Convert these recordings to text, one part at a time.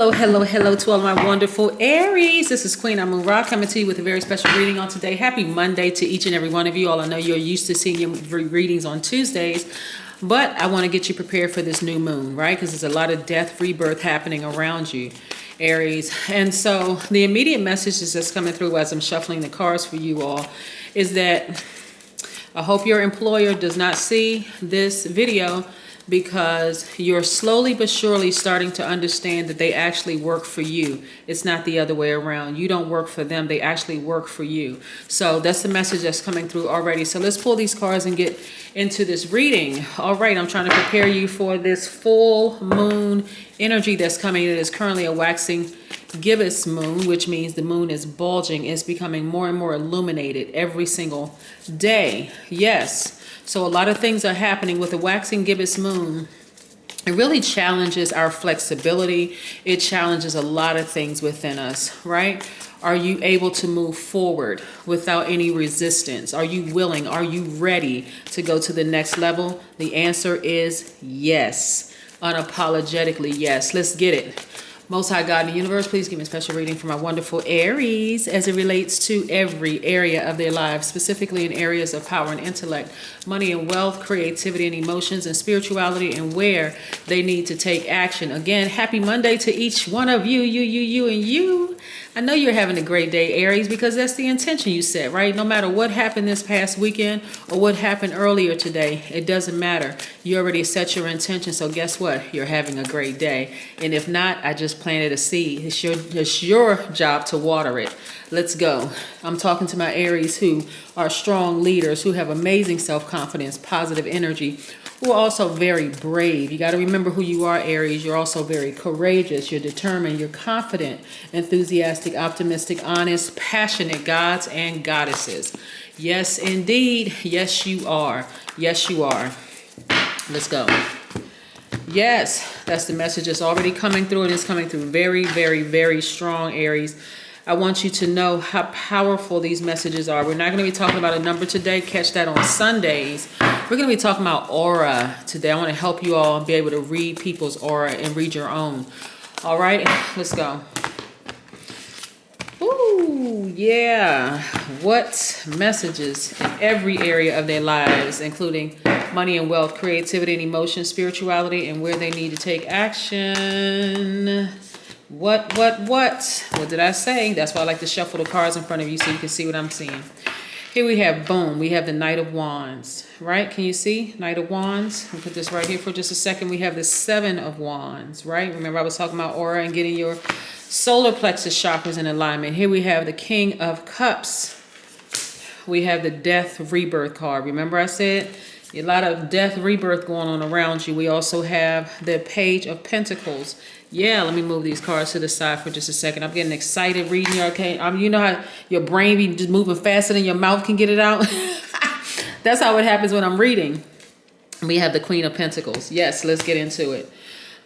Hello, hello, hello to all my wonderful Aries. This is Queen Amun Ra coming to you with a very special reading on today. Happy Monday to each and every one of you. All I know you're used to seeing your readings on Tuesdays, but I want to get you prepared for this new moon, right? Because there's a lot of death, rebirth happening around you, Aries. And so the immediate messages that's coming through as I'm shuffling the cards for you all is that I hope your employer does not see this video, because you're slowly but surely starting to understand that they actually work for you. It's not the other way around. You don't work for them. They actually work for you. So that's the message that's coming through already. So let's pull these cards and get into this reading. All right, I'm trying to prepare you for this full moon energy that's coming. It is currently a waxing gibbous moon, which means the moon is bulging. It's becoming more and more illuminated every single day. Yes. So a lot of things are happening with the waxing gibbous moon. It really challenges our flexibility. It challenges a lot of things within us, right? Are you able to move forward without any resistance? Are you willing? Are you ready to go to the next level? The answer is yes. Unapologetically yes. Let's get it. Most High God in the universe, please give me a special reading for my wonderful Aries as it relates to every area of their lives, specifically in areas of power and intellect, money and wealth, creativity and emotions, and spirituality, and where they need to take action. Again, happy Monday to each one of you, you, and you. I know you're having a great day, Aries, because that's the intention you set, right? No matter what happened this past weekend or what happened earlier today, it doesn't matter. You already set your intention, so guess what? You're having a great day. And if not, I just planted a seed. It's your job to water it. Let's go. I'm talking to my Aries who are strong leaders, who have amazing self-confidence, positive energy, who are also very brave. You got to remember who you are, Aries. You're also very courageous. You're determined. You're confident, enthusiastic, optimistic, honest, passionate gods and goddesses. Yes, indeed. Yes, you are. Yes, you are. Let's go. Yes, that's the message that's already coming through, and it's coming through very, very, very strong, Aries. I want you to know how powerful these messages are. We're not going to be talking about a number today. Catch that on Sundays. We're going to be talking about aura today. I want to help you all be able to read people's aura and read your own. All right, let's go. Ooh, yeah. What messages in every area of their lives, including money and wealth, creativity and emotion, spirituality, and where they need to take action. What did I say? That's why I like to shuffle the cards in front of you so you can see what I'm seeing. Here we have, boom, we have the Knight of Wands, right? Can you see? Knight of Wands. I'll put this right here for just a second. We have the Seven of Wands, right? Remember I was talking about aura and getting your solar plexus chakras in alignment. Here we have the King of Cups. We have the Death Rebirth card. Remember I said a lot of death rebirth going on around you. We also have the Page of Pentacles. Yeah, let me move these cards to the side for just a second. I'm getting excited reading you, okay? You know how your brain be just moving faster than your mouth can get it out? That's how it happens when I'm reading. We have the Queen of Pentacles. Yes, let's get into it.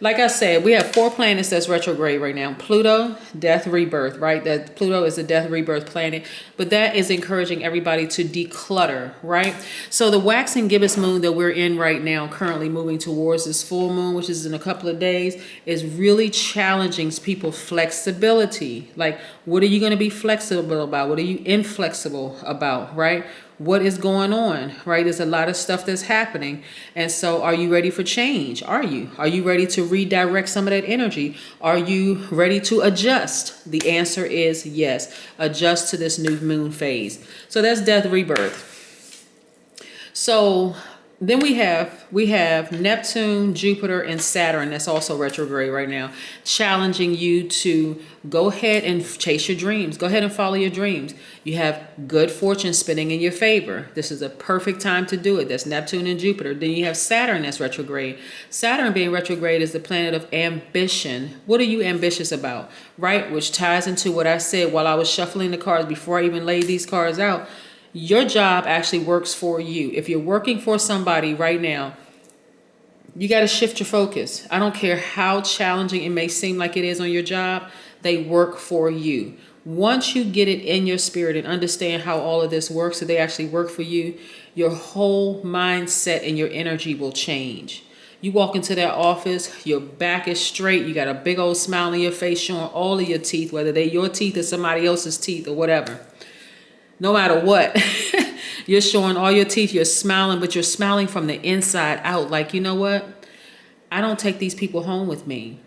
Like I said, we have 4 planets that's retrograde right now. Pluto, death, rebirth, right? That Pluto is the death, rebirth planet. But that is encouraging everybody to declutter, right? So the waxing gibbous moon that we're in right now, currently moving towards this full moon, which is in a couple of days, is really challenging people's flexibility. Like, what are you going to be flexible about? What are you inflexible about, right? What is going on, right? There's a lot of stuff that's happening. And so are you ready for change? Are you? Are you ready to redirect some of that energy? Are you ready to adjust? The answer is yes. Adjust to this new moon phase. So that's death, rebirth. So then we have Neptune, Jupiter, and Saturn. That's also retrograde right now, challenging you to go ahead and chase your dreams. Go ahead and follow your dreams. You have good fortune spinning in your favor. This is a perfect time to do it. That's Neptune and Jupiter. Then you have Saturn that's retrograde. Saturn being retrograde is the planet of ambition. What are you ambitious about, right? Which ties into what I said while I was shuffling the cards before I even laid these cards out. Your job actually works for you. If you're working for somebody right now, you got to shift your focus. I don't care how challenging it may seem like it is on your job. They work for you. Once you get it in your spirit and understand how all of this works, so they actually work for you, your whole mindset and your energy will change. You walk into that office, your back is straight, you got a big old smile on your face showing all of your teeth, whether they're your teeth or somebody else's teeth or whatever. No matter what, you're showing all your teeth, you're smiling, but you're smiling from the inside out. Like, you know what? I don't take these people home with me.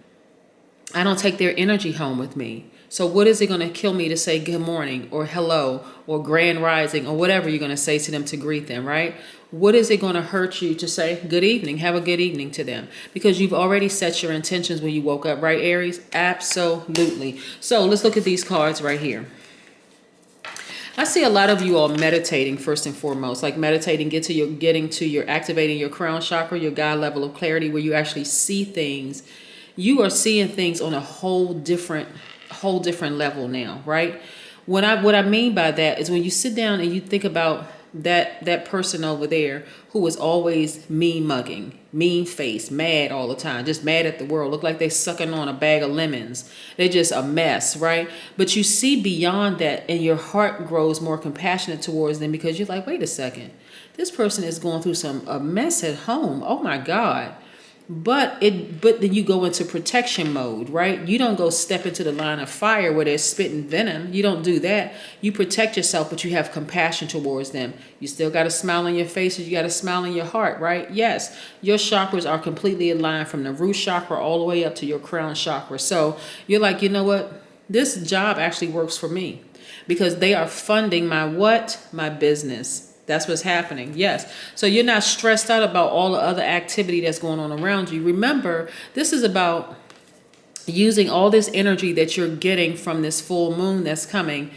I don't take their energy home with me. So what is it going to kill me to say good morning or hello or grand rising or whatever you're going to say to them to greet them, right? What is it going to hurt you to say good evening, have a good evening to them? Because you've already set your intentions when you woke up, right, Aries? Absolutely. So let's look at these cards right here. I see a lot of you all meditating first and foremost, like meditating, getting to your activating your crown chakra, your God level of clarity where you actually see things. You are seeing things on a whole different level now, right? What I mean by that is when you sit down and you think about that person over there who was always mean mugging, mean face, mad all the time, just mad at the world, look like they sucking on a bag of lemons. They're just a mess, right? But you see beyond that and your heart grows more compassionate towards them because you're like, wait a second, this person is going through a mess at home. Oh my God. But then you go into protection mode, right? You don't go step into the line of fire where they're spitting venom. You don't do that. You protect yourself, but you have compassion towards them. You still got a smile on your face, you got a smile in your heart, right? Yes, your chakras are completely aligned from the root chakra all the way up to your crown chakra. So you're like, you know what? This job actually works for me because they are funding my what? My business. That's what's happening. Yes. So you're not stressed out about all the other activity that's going on around you. Remember, this is about using all this energy that you're getting from this full moon that's coming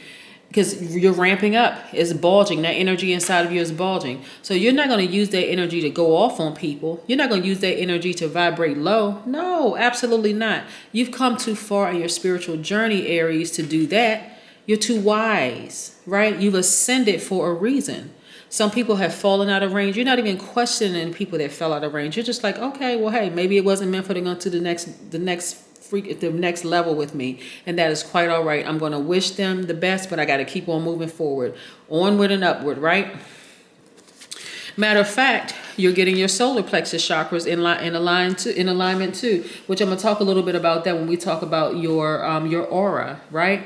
because you're ramping up. It's bulging. That energy inside of you is bulging. So you're not going to use that energy to go off on people. You're not going to use that energy to vibrate low. No, absolutely not. You've come too far in your spiritual journey, Aries, to do that. You're too wise, right? You've ascended for a reason. Some people have fallen out of range. You're not even questioning people that fell out of range. You're just like, okay, well, hey, maybe it wasn't meant for them to go to the next level with me. And that is quite all right. I'm going to wish them the best, but I got to keep on moving forward, onward and upward, right? Matter of fact, you're getting your solar plexus chakras in alignment too, which I'm going to talk a little bit about that when we talk about your aura, right?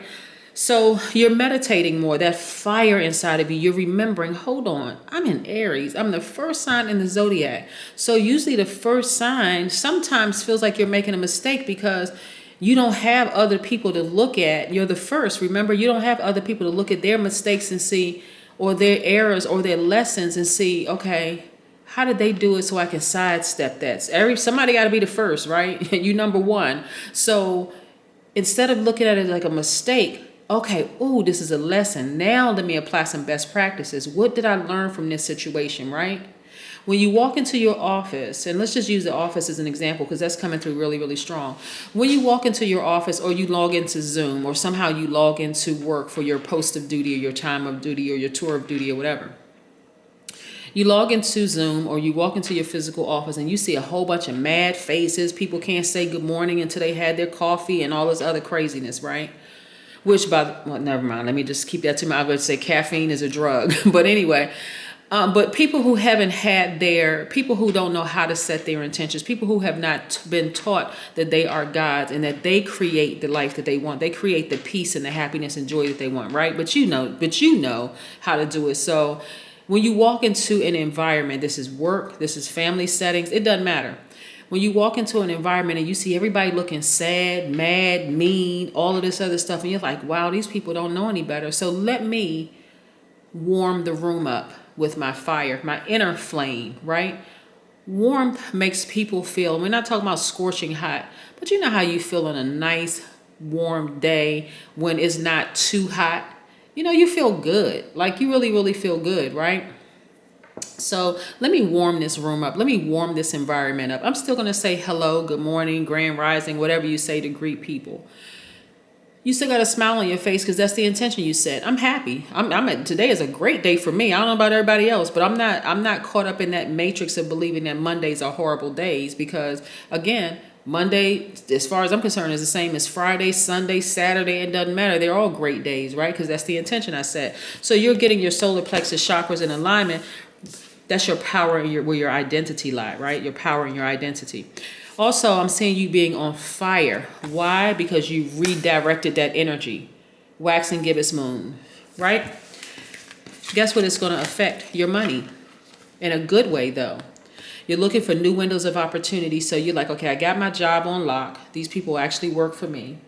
So you're meditating more, that fire inside of you. You're remembering, hold on, I'm in Aries. I'm the first sign in the Zodiac. So usually the first sign sometimes feels like you're making a mistake because you don't have other people to look at. You're the first. Remember, you don't have other people to look at their mistakes and see, or their errors or their lessons and see, okay, how did they do it so I can sidestep that? Somebody got to be the first, right? You number one. So instead of looking at it like a mistake, okay, oh, this is a lesson. Now let me apply some best practices. What did I learn from this situation, right? When you walk into your office, and let's just use the office as an example because that's coming through really, really strong. When you walk into your office or you log into Zoom or somehow you log into work for your post of duty or your time of duty or your tour of duty or whatever, you log into Zoom or you walk into your physical office and you see a whole bunch of mad faces. People can't say good morning until they had their coffee and all this other craziness, right? Which never mind. Let me just keep that to my, I would say caffeine is a drug. But anyway, but people who people who don't know how to set their intentions, people who have not been taught that they are gods and that they create the life that they want. They create the peace and the happiness and joy that they want, right? But you know how to do it. So when you walk into an environment, this is work, this is family settings, it doesn't matter. When you walk into an environment and you see everybody looking sad, mad, mean, all of this other stuff, and you're like, wow, these people don't know any better. So let me warm the room up with my fire, my inner flame, right? Warmth makes people feel, we're not talking about scorching hot, but you know how you feel on a nice, warm day when it's not too hot? You know, you feel good. Like you really, really feel good, right? So let me warm this room up. Let me warm this environment up. I'm still going to say hello, good morning, grand rising, whatever you say to greet people. You still got a smile on your face because that's the intention you set. I'm happy. Today is a great day for me. I don't know about everybody else, but I'm not caught up in that matrix of believing that Mondays are horrible days because, again, Monday, as far as I'm concerned, is the same as Friday, Sunday, Saturday. It doesn't matter. They're all great days, right? Because that's the intention I set. So you're getting your solar plexus chakras in alignment. That's your power and where your identity lie, right? Your power and your identity. Also, I'm seeing you being on fire. Why? Because you redirected that energy. Wax and gibbous moon, right? Guess what it's going to affect? Your money. In a good way, though. You're looking for new windows of opportunity. So you're like, okay, I got my job on lock. These people actually work for me.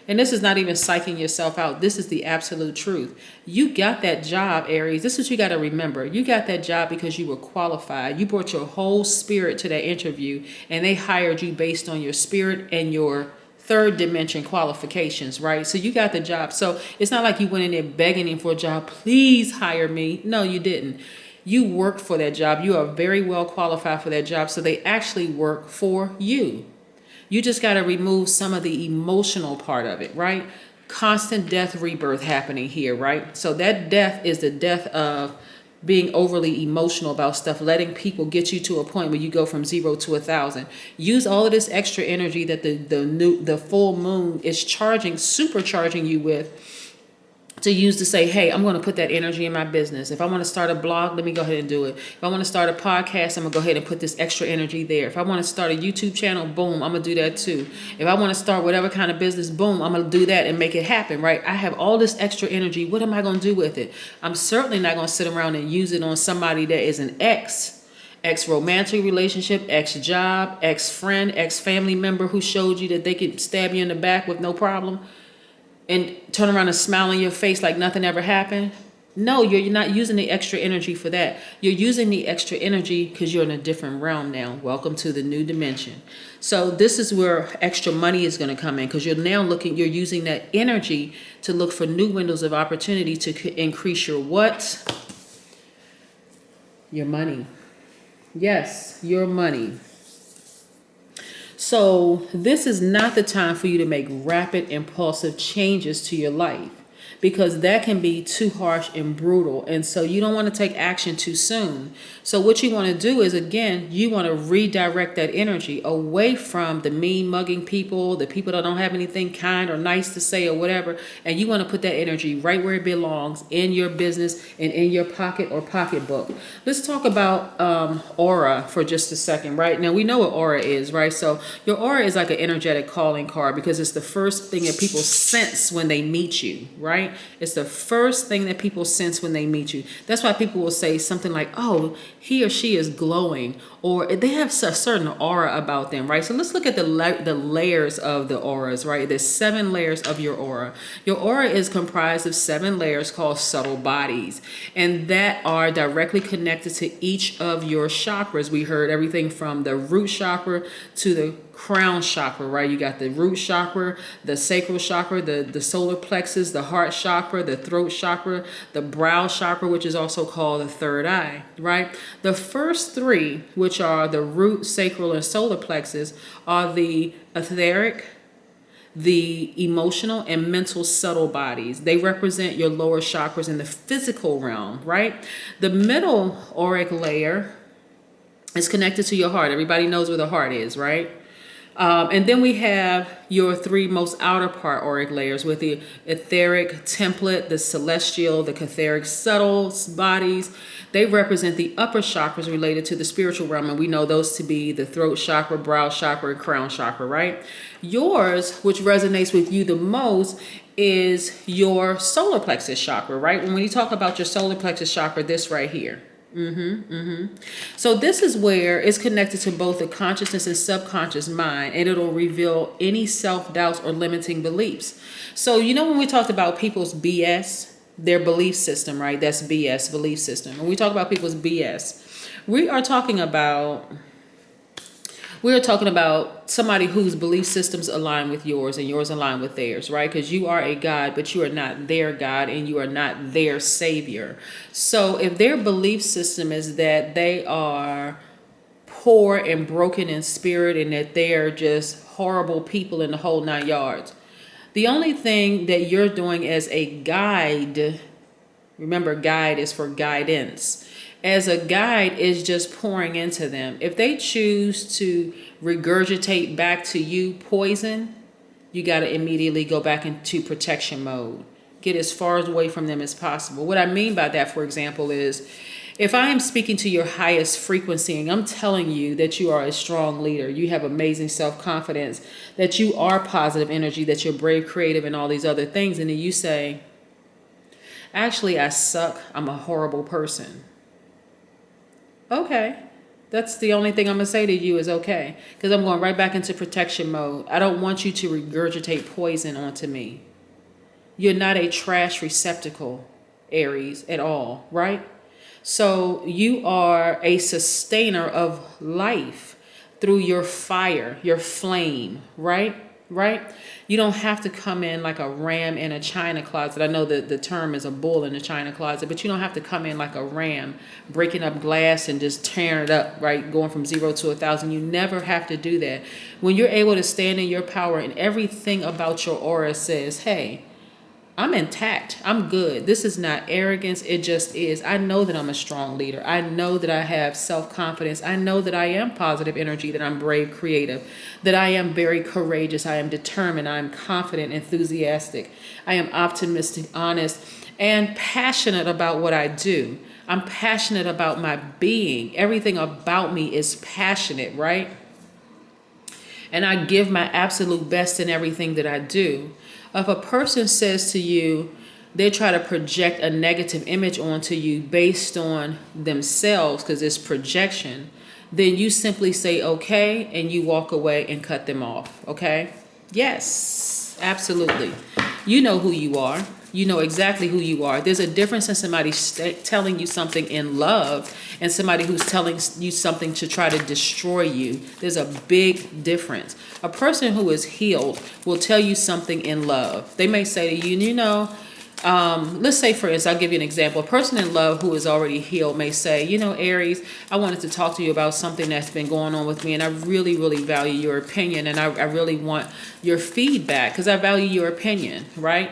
And this is not even psyching yourself out. This is the absolute truth. You got that job, Aries. This is what you got to remember. You got that job because you were qualified. You brought your whole spirit to that interview, and they hired you based on your spirit and your third dimension qualifications, right? So you got the job. So it's not like you went in there begging him for a job. Please hire me. No, you didn't. You worked for that job. You are very well qualified for that job. So they actually work for you. You just got to remove some of the emotional part of it, right? Constant death, rebirth happening here, right? So that death is the death of being overly emotional about stuff, letting people get you to a point where you go from 0 to 1,000. Use all of this extra energy that the full moon is supercharging you with, to use to say, hey, I'm going to put that energy in my business. If I want to start a blog, let me go ahead and do it. If I want to start a podcast, I'm going to go ahead and put this extra energy there. If I want to start a YouTube channel, boom, I'm going to do that too. If I want to start whatever kind of business, boom, I'm going to do that and make it happen, right? I have all this extra energy. What am I going to do with it? I'm certainly not going to sit around and use it on somebody that is an ex-romantic relationship, ex-job, ex-friend, ex-family member who showed you that they could stab you in the back with no problem, and turn around and smile on your face like nothing ever happened. No, you're not using the extra energy for that. You're using the extra energy because you're in a different realm now. Welcome to the new dimension. So this is where extra money is going to come in, because you're using that energy to look for new windows of opportunity to increase your what? Your money. Yes, your money. So this is not the time for you to make rapid, impulsive changes to your life, because that can be too harsh and brutal. And so you don't want to take action too soon. So what you want to do is, again, you want to redirect that energy away from the mean mugging people, the people that don't have anything kind or nice to say or whatever. And you want to put that energy right where it belongs, in your business and in your pocket or pocketbook. Let's talk about aura for just a second, right? Now we know what aura is, right? So your aura is like an energetic calling card, because it's the first thing that people sense when they meet you, right? It's the first thing that people sense when they meet you. That's why people will say something like, oh, he or she is glowing, or they have a certain aura about them, right? So let's look at the layers of the auras, right? There's 7 layers of your aura. Your aura is comprised of 7 layers called subtle bodies, and that are directly connected to each of your chakras. We heard everything from the root chakra to the crown chakra, right? You got the root chakra, the sacral chakra, the solar plexus, the heart chakra, the throat chakra, the brow chakra, which is also called the third eye, right? The first 3, which are the root, sacral, and solar plexus, are the etheric, the emotional, and mental subtle bodies. They represent your lower chakras in the physical realm, right? The middle auric layer is connected to your heart. Everybody knows where the heart is, right? And then we have your 3 most outer part auric layers, with the etheric template, the celestial, the catheric subtle bodies. They represent the upper chakras related to the spiritual realm, and we know those to be the throat chakra, brow chakra, and crown chakra, right? Yours, which resonates with you the most, is your solar plexus chakra, right? When you talk about your solar plexus chakra, this right here. So this is where it's connected to both the consciousness and subconscious mind, and it'll reveal any self-doubts or limiting beliefs. So you know when we talked about people's BS, their belief system, right? That's BS, belief system. When we talk about people's BS, we are talking about somebody whose belief systems align with yours and yours align with theirs, right? Because you are a God, but you are not their God, and you are not their savior. So if their belief system is that they are poor and broken in spirit, and that they are just horrible people in the whole 9 yards, the only thing that you're doing as a guide, remember, guide is for guidance, as a guide is just pouring into them. If they choose to regurgitate back to you poison, you got to immediately go back into protection mode. Get as far away from them as possible. What I mean by that, for example, is If I am speaking to your highest frequency and I'm telling you that you are a strong leader, you have amazing self-confidence, that you are positive energy, that you're brave, creative, and all these other things, and then you say, actually, I suck, I'm a horrible person. Okay. That's the only thing I'm going to say to you is okay. Because I'm going right back into protection mode. I don't want you to regurgitate poison onto me. You're not a trash receptacle, Aries, at all, right? So you are a sustainer of life through your fire, your flame, right? Right? You don't have to come in like a ram in a china closet. I know that the term is a bull in a china closet, but you don't have to come in like a ram, breaking up glass and just tearing it up, right? Going from 0 to 1,000. You never have to do that. When you're able to stand in your power and everything about your aura says, hey, I'm intact. I'm good. This is not arrogance. It just is. I know that I'm a strong leader. I know that I have self-confidence. I know that I am positive energy, that I'm brave, creative, that I am very courageous. I am determined. I am confident, enthusiastic. I am optimistic, honest, and passionate about what I do. I'm passionate about my being. Everything about me is passionate, right? And I give my absolute best in everything that I do. If a person says to you, they try to project a negative image onto you based on themselves, because it's projection, then you simply say, okay, and you walk away and cut them off, okay? Yes, absolutely. You know who you are. You know exactly who you are. There's a difference in somebody telling you something in love and somebody who's telling you something to try to destroy you. There's a big difference. A person who is healed will tell you something in love. They may say to you, let's say, for instance, I'll give you an example. A person in love who is already healed may say, Aries, I wanted to talk to you about something that's been going on with me, and I really, really value your opinion, and I really want your feedback because I value your opinion, right?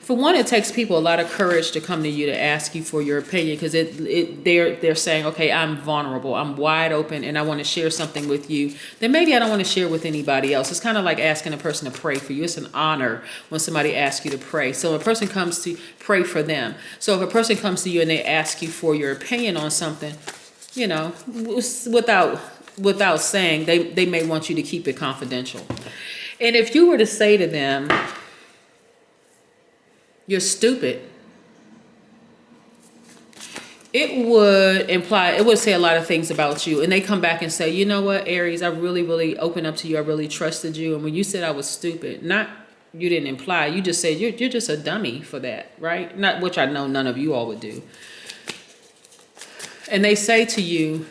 For one, it takes people a lot of courage to come to you to ask you for your opinion, because they're saying, okay, I'm vulnerable, I'm wide open, and I want to share something with you that maybe I don't want to share with anybody else. It's kind of like asking a person to pray for you. It's an honor when somebody asks you to pray. So a person comes to pray for them. So if a person comes to you and they ask you for your opinion on something, without saying, they may want you to keep it confidential. And if you were to say to them, you're stupid, it would say a lot of things about you. And they come back and say, you know what, Aries, I really, really opened up to you. I really trusted you. And when you said I was stupid, you didn't imply, you just said you're just a dummy for that, right? Not, which I know none of you all would do. And they say to you,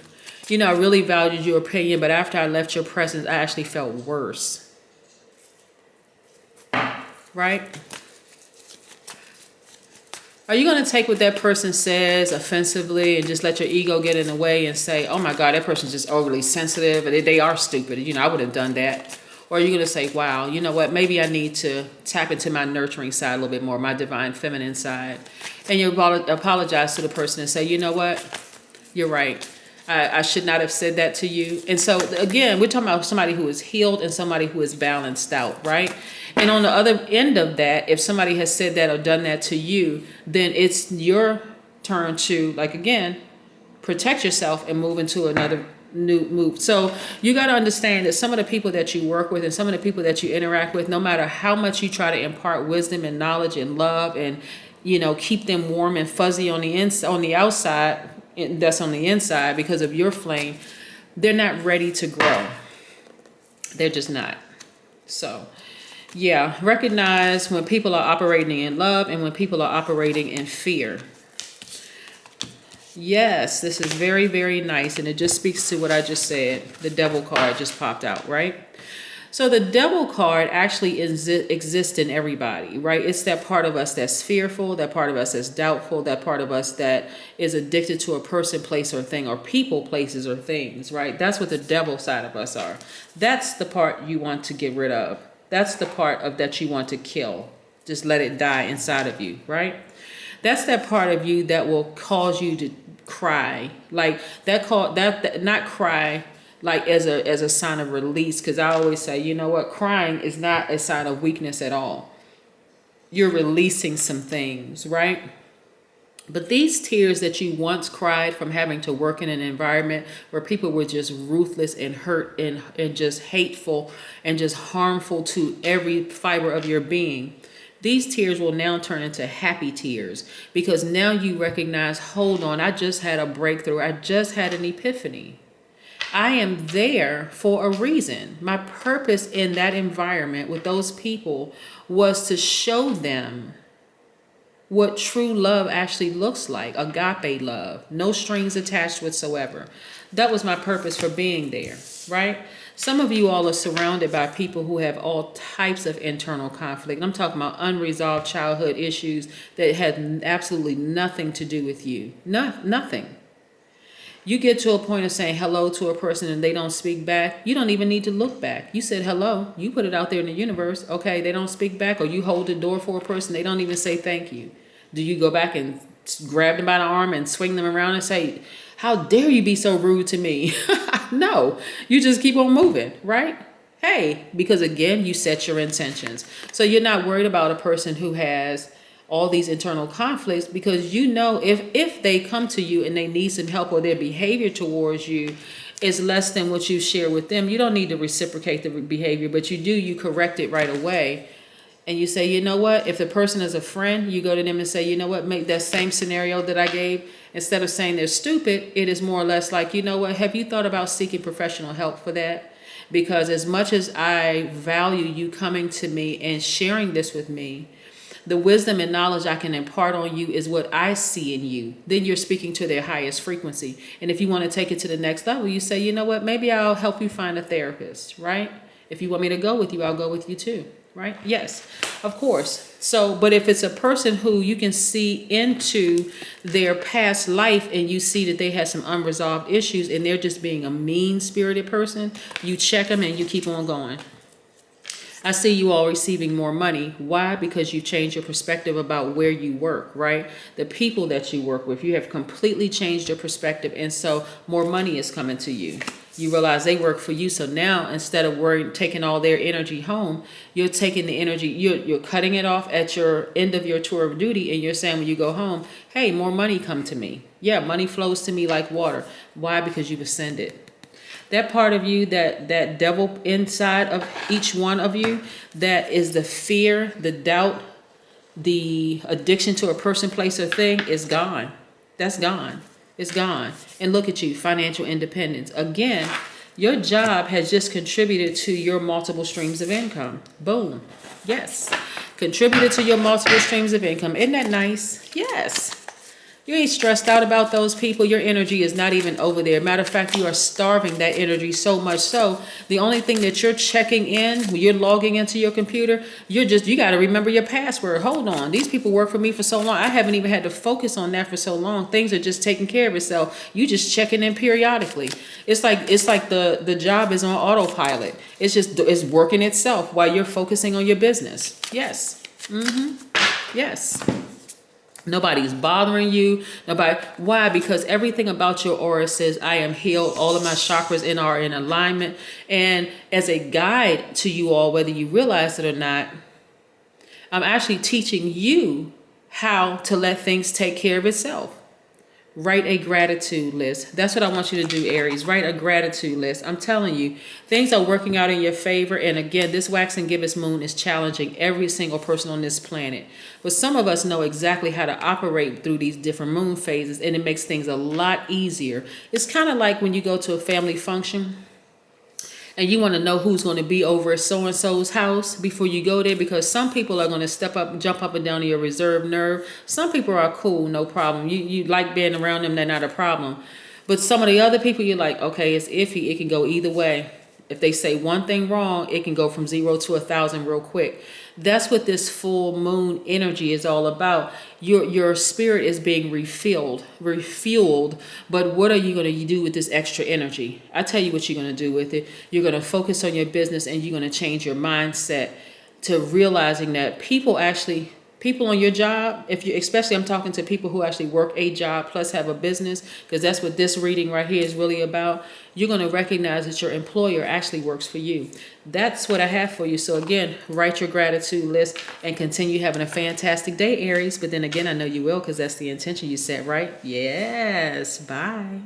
I really valued your opinion, but after I left your presence, I actually felt worse. Right? Are you going to take what that person says offensively and just let your ego get in the way and say, oh my God, that person's just overly sensitive and they are stupid. I would have done that. Or are you going to say, wow, you know what? Maybe I need to tap into my nurturing side a little bit more, my divine feminine side. And you apologize to the person and say, you know what? You're right. I should not have said that to you. And so again, we're talking about somebody who is healed and somebody who is balanced out, right? And on the other end of that, if somebody has said that or done that to you, then it's your turn to, like, again, protect yourself and move into another new move. So you got to understand that some of the people that you work with and some of the people that you interact with, no matter how much you try to impart wisdom and knowledge and love and, keep them warm and fuzzy on the outside, that's on the inside because of your flame, they're not ready to grow. They're just not. So yeah, recognize when people are operating in love and when people are operating in fear. Yes, this is very, very nice. And it just speaks to what I just said. The devil card just popped out, right? So the devil card actually exists in everybody, right? It's that part of us that's fearful, that part of us that's doubtful, that part of us that is addicted to a person, place, or thing, or people, places, or things, right? That's what the devil side of us are. That's the part you want to get rid of. That's the part of that you want to kill. Just let it die inside of you, right? That's that part of you that will cause you to cry, like not cry like as a sign of release, because I always say, you know what, crying is not a sign of weakness at all. You're releasing some things, right? But these tears that you once cried from having to work in an environment where people were just ruthless and hurt and just hateful and just harmful to every fiber of your being, these tears will now turn into happy tears, because now you recognize, hold on, I just had a breakthrough. I just had an epiphany. I am there for a reason. My purpose in that environment with those people was to show them what true love actually looks like, agape love, no strings attached whatsoever. That was my purpose for being there, right? Some of you all are surrounded by people who have all types of internal conflict. I'm talking about unresolved childhood issues that had absolutely nothing to do with you. Nothing. You get to a point of saying hello to a person and they don't speak back. You don't even need to look back. You said hello. You put it out there in the universe. Okay, they don't speak back, or you hold the door for a person. They don't even say thank you. Do you go back and grab them by the arm and swing them around and say, how dare you be so rude to me? No, you just keep on moving, right? Hey, because again, you set your intentions. So you're not worried about a person who has all these internal conflicts, because you know if they come to you and they need some help, or their behavior towards you is less than what you share with them, you don't need to reciprocate the behavior, but you correct it right away. And you say, you know what, if the person is a friend, you go to them and say, you know what, make that same scenario that I gave, instead of saying they're stupid, it is more or less like, you know what, have you thought about seeking professional help for that? Because as much as I value you coming to me and sharing this with me, the wisdom and knowledge I can impart on you is what I see in you. Then you're speaking to their highest frequency. And if you want to take it to the next level, you say, you know what, maybe I'll help you find a therapist, right? If you want me to go with you, I'll go with you too. Right? Yes, of course. So, but if it's a person who you can see into their past life and you see that they had some unresolved issues and they're just being a mean-spirited person, you check them and you keep on going. I see you all receiving more money. Why? Because you changed your perspective about where you work, right? The people that you work with, you have completely changed your perspective. And so more money is coming to you. You realize they work for you. So now instead of taking all their energy home, you're taking the energy, you're cutting it off at your end of your tour of duty. And you're saying when you go home, hey, more money come to me. Yeah, money flows to me like water. Why? Because you've ascended. That part of you, that devil inside of each one of you, that is the fear, the doubt, the addiction to a person, place, or thing is gone. That's gone. It's gone. And look at you, financial independence. Again, your job has just contributed to your multiple streams of income. Boom. Yes. Contributed to your multiple streams of income. Isn't that nice? Yes. You ain't stressed out about those people. Your energy is not even over there. Matter of fact, you are starving that energy so much so the only thing that you're checking in when you're logging into your computer, you got to remember your password. Hold on. These people work for me for so long. I haven't even had to focus on that for so long. Things are just taking care of itself. You just checking in periodically. It's like the job is on autopilot. It's working itself while you're focusing on your business. Yes. Yes. Nobody's bothering you. Why? Because everything about your aura says, I am healed. All of my chakras are in alignment. And as a guide to you all, whether you realize it or not, I'm actually teaching you how to let things take care of itself. Write a gratitude list. That's what I want you to do, Aries. Write a gratitude list. I'm telling you, things are working out in your favor. And again, this waxing gibbous moon is challenging every single person on this planet. But some of us know exactly how to operate through these different moon phases, and it makes things a lot easier. It's kind of like when you go to a family function and you want to know who's going to be over at so-and-so's house before you go there, because some people are going to jump up and down to your reserve nerve. Some people are cool, no problem. You like being around them, they're not a problem. But some of the other people, you're like, okay, it's iffy. It can go either way. If they say one thing wrong, it can go from 0 to 1,000 real quick. That's what this full moon energy is all about. Your spirit is being refueled. But what are you going to do with this extra energy? I tell you what you're going to do with it. You're going to focus on your business, and you're going to change your mindset to realizing that people actually people on your job, if you, especially I'm talking to people who actually work a job plus have a business, because that's what this reading right here is really about. You're going to recognize that your employer actually works for you. That's what I have for you. So again, write your gratitude list and continue having a fantastic day, Aries. But then again, I know you will, because that's the intention you set, right? Yes. Bye.